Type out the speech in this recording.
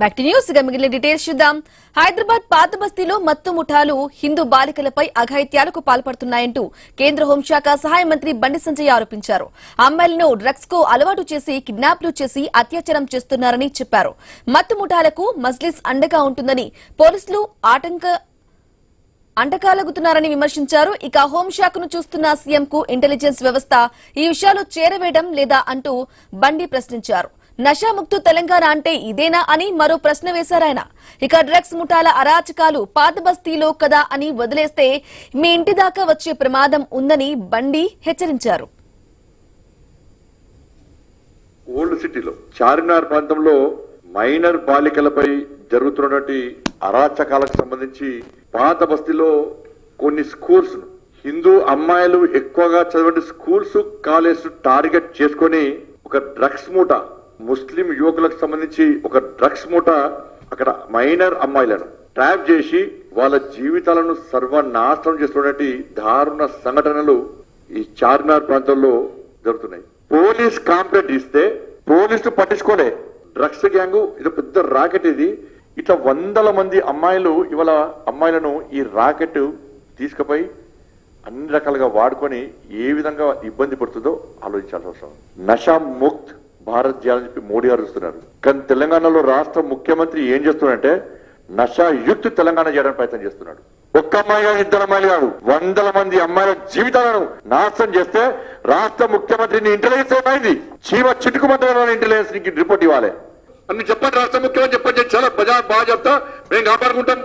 Back to news గా మిగిలిన details చూద్దాం. హైదరాబాద్ పాత బస్తీలో మత్తు ముఠాలు హిందూ బాలికలపై అఘాయిత్యాలకు పాల్పడుతున్నాయంటూ కేంద్ర హోంశాఖ సహాయ మంత్రి బండి సంజయ్ ఆరోపించారు. అమ్మాయిలను డ్రగ్స్ కు అలవాటు చేసి కిడ్నాప్లు చేసి అత్యాచారం చేస్తున్నారని చెప్పారు. మత్తు ముఠాలకు మజ్లిస్ అండగా ఉంటుందని పోలీసులు అంటకాలగుతున్నారని విమర్శించారు. ఇక హోంశాఖను చూస్తున్న సీఎంకు ఇంటెలిజెన్స్ వ్యవస్థ ఈ విషయాలు చేరవేయడం లేదా అంటూ బండి ప్రశ్నించారు. నషాముక్తు తెలంగాణ అంటే ఇదేనా అని మరో ప్రశ్న వేశారాయన. ఇక డ్రగ్స్ ముఠాల అరాచకాలు పాత బస్తీలో కదా అని వదిలేస్తే మీ ఇంటి దాకా వచ్చే ప్రమాదం ఉందని బండి హెచ్చరించారు. ఓల్డ్ సిటీలో చార్మినార్ ప్రాంతంలో మైనర్ బాలికలపై జరుగుతున్నటువంటి అరాచకాలకు సంబంధించి పాత బస్తీలో కొన్ని స్కూల్స్ హిందూ అమ్మాయిలు ఎక్కువగా చదివే స్కూల్స్ కాలేజ్ టార్గెట్ చేసుకొని ఒక డ్రగ్స్ మూట, ముస్లిం యువకులకు సంబంధించి ఒక డ్రగ్స్ మూట అక్కడ మైనర్ అమ్మాయిలను ట్రాప్ చేసి వాళ్ళ జీవితాలను సర్వనాశనం చేస్తున్నటువంటి దారుణ సంఘటనలు ఈ చార్మినార్ ప్రాంతంలో జరుగుతున్నాయి. పోలీస్ కాంప్లైంట్ ఇస్తే పోలీసులు పట్టించుకోలే. డ్రగ్స్ గ్యాంగ్ ఇది పెద్ద రాకెట్. ఇది ఇట్లా వందల మంది అమ్మాయిలు ఇవాళ అమ్మాయిలను ఈ రాకెట్ తీసుకుపోయి అన్ని రకాలుగా వాడుకొని ఏ విధంగా ఇబ్బంది పడుతుందో ఆలోచించాల్సిన అవసరం. నషా ముక్త్ భారత్ చేయాలని చెప్పి మోడీ గారు చూస్తున్నారు. కానీ తెలంగాణలో రాష్ట్ర ముఖ్యమంత్రి ఏం చేస్తున్నాడంటే నషా యుక్త్ తెలంగాణ చేయడానికి ప్రయత్నం చేస్తున్నాడు. ఒక్క అమ్మాయి కాదు, ఇద్దరు అమ్మాయిలు కాదు, వందల మంది అమ్మాయిల జీవితాలను నాశనం చేస్తే రాష్ట్ర ముఖ్యమంత్రిని ఇంటెలిజెన్స్ ఏమైంది? చీమ చిటుకుమంటే ఇంటెలిజెన్స్ రిపోర్ట్ ఇవ్వాలి అని చెప్పండి. రాష్ట్ర ముఖ్యమంత్రి చెప్పండి, చాలా బాగా చెప్తా, మేము కాపాడుకుంటాం.